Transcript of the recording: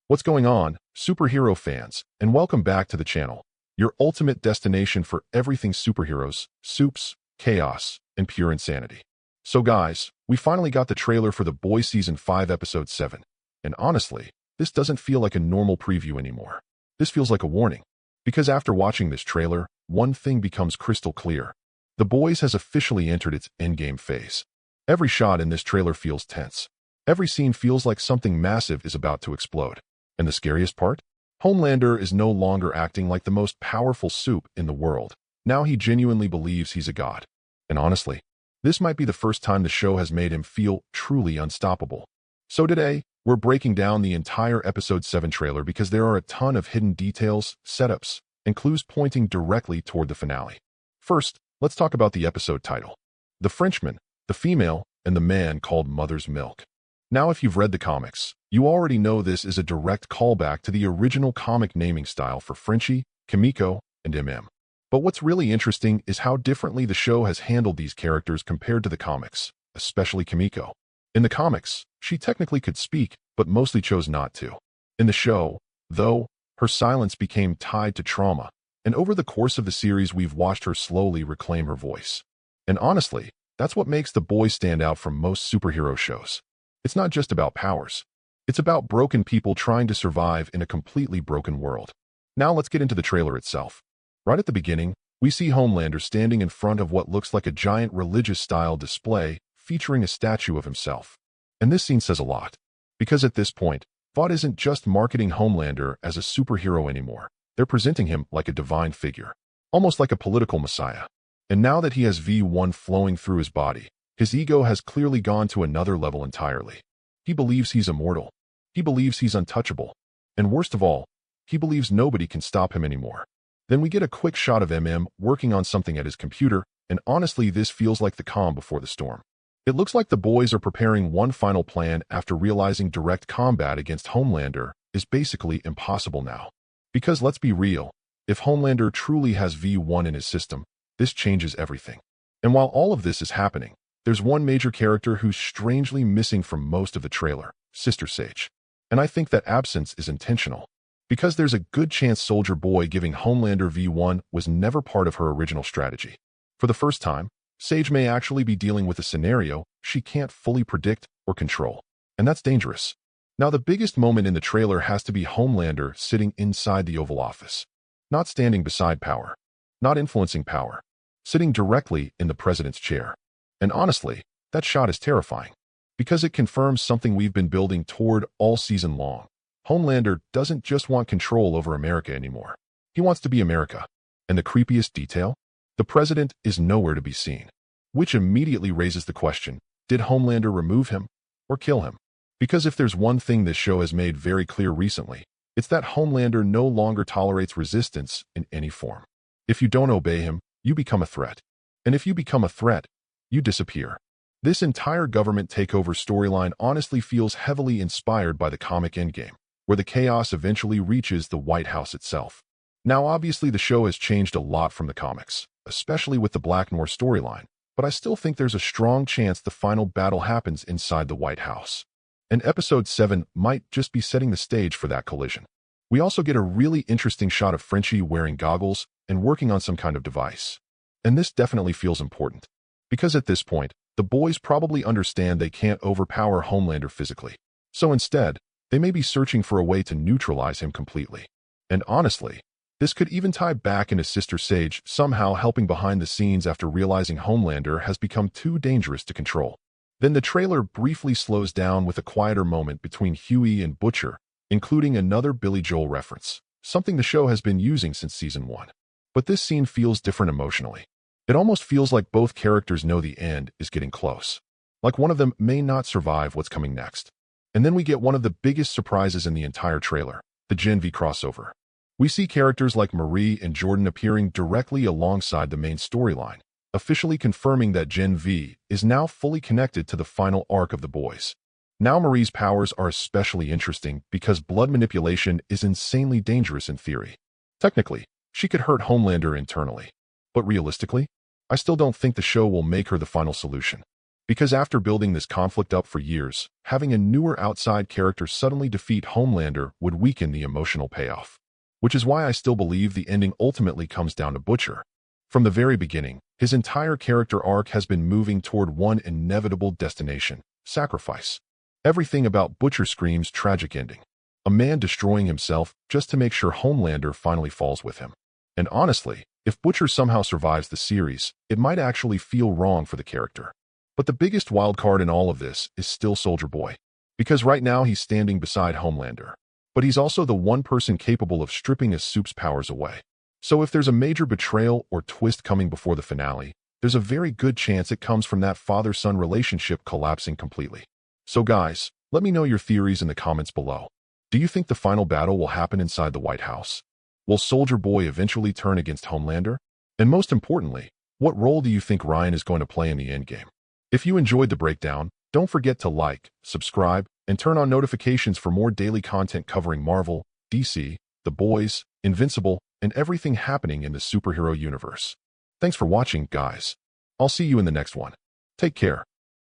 What's going on, superhero fans, and welcome back to the channel, your ultimate destination for everything superheroes, soups, chaos, and pure insanity. So guys, we finally got the trailer for The Boys Season 5 Episode 7, and honestly, this doesn't feel like a normal preview anymore. This feels like a warning. Because after watching this trailer, one thing becomes crystal clear. The Boys has officially entered its endgame phase. Every shot in this trailer feels tense. Every scene feels like something massive is about to explode. And the scariest part? Homelander is no longer acting like the most powerful soup in the world. Now he genuinely believes he's a god. And honestly, this might be the first time the show has made him feel truly unstoppable. So today, we're breaking down the entire Episode 7 trailer because there are a ton of hidden details, setups, and clues pointing directly toward the finale. First, let's talk about the episode title. The Frenchman, the female, and the man called Mother's Milk. Now, if you've read the comics, you already know this is a direct callback to the original comic naming style for Frenchie, Kimiko, and MM. But what's really interesting is how differently the show has handled these characters compared to the comics, especially Kimiko. In the comics, she technically could speak, but mostly chose not to. In the show, though, her silence became tied to trauma, and over the course of the series we've watched her slowly reclaim her voice. And honestly, that's what makes The Boys stand out from most superhero shows. It's not just about powers. It's about broken people trying to survive in a completely broken world. Now let's get into the trailer itself. Right at the beginning, we see Homelander standing in front of what looks like a giant religious-style display featuring a statue of himself. And this scene says a lot. Because at this point, Vought isn't just marketing Homelander as a superhero anymore. They're presenting him like a divine figure, almost like a political messiah. And now that he has V1 flowing through his body, his ego has clearly gone to another level entirely. He believes he's immortal. He believes he's untouchable. And worst of all, he believes nobody can stop him anymore. Then we get a quick shot of MM working on something at his computer, and honestly this feels like the calm before the storm. It looks like the boys are preparing one final plan after realizing direct combat against Homelander is basically impossible now. Because let's be real, if Homelander truly has V1 in his system, this changes everything. And while all of this is happening, there's one major character who's strangely missing from most of the trailer, Sister Sage. And I think that absence is intentional. Because there's a good chance Soldier Boy giving Homelander V1 was never part of her original strategy. For the first time, Sage may actually be dealing with a scenario she can't fully predict or control. And that's dangerous. Now the biggest moment in the trailer has to be Homelander sitting inside the Oval Office. Not standing beside power. Not influencing power. Sitting directly in the president's chair. And honestly, that shot is terrifying. Because it confirms something we've been building toward all season long. Homelander doesn't just want control over America anymore. He wants to be America. And the creepiest detail? The president is nowhere to be seen. Which immediately raises the question, did Homelander remove him or kill him? Because if there's one thing this show has made very clear recently, it's that Homelander no longer tolerates resistance in any form. If you don't obey him, you become a threat. And if you become a threat, you disappear. This entire government takeover storyline honestly feels heavily inspired by the comic Endgame, where the chaos eventually reaches the White House itself. Now obviously the show has changed a lot from the comics, especially with the Black Noir storyline, but I still think there's a strong chance the final battle happens inside the White House. And Episode 7 might just be setting the stage for that collision. We also get a really interesting shot of Frenchie wearing goggles and working on some kind of device. And this definitely feels important. Because at this point, the boys probably understand they can't overpower Homelander physically. So instead, they may be searching for a way to neutralize him completely. And honestly, this could even tie back into Sister Sage somehow helping behind the scenes after realizing Homelander has become too dangerous to control. Then the trailer briefly slows down with a quieter moment between Huey and Butcher, including another Billy Joel reference, something the show has been using since Season 1. But this scene feels different emotionally. It almost feels like both characters know the end is getting close. Like one of them may not survive what's coming next. And then we get one of the biggest surprises in the entire trailer, the Gen V crossover. We see characters like Marie and Jordan appearing directly alongside the main storyline, officially confirming that Gen V is now fully connected to the final arc of the boys. Now Marie's powers are especially interesting because blood manipulation is insanely dangerous in theory. Technically, she could hurt Homelander internally. But realistically, I still don't think the show will make her the final solution. Because after building this conflict up for years, having a newer outside character suddenly defeat Homelander would weaken the emotional payoff. Which is why I still believe the ending ultimately comes down to Butcher. From the very beginning, his entire character arc has been moving toward one inevitable destination: sacrifice. Everything about Butcher screams tragic ending. A man destroying himself just to make sure Homelander finally falls with him. And honestly, if Butcher somehow survives the series, it might actually feel wrong for the character. But the biggest wildcard in all of this is still Soldier Boy. Because right now he's standing beside Homelander. But he's also the one person capable of stripping his Soup's powers away. So if there's a major betrayal or twist coming before the finale, there's a very good chance it comes from that father-son relationship collapsing completely. So guys, let me know your theories in the comments below. Do you think the final battle will happen inside the White House? Will Soldier Boy eventually turn against Homelander? And most importantly, what role do you think Ryan is going to play in the endgame? If you enjoyed the breakdown, don't forget to like, subscribe, and turn on notifications for more daily content covering Marvel, DC, The Boys, Invincible, and everything happening in the superhero universe. Thanks for watching, guys. I'll see you in the next one. Take care.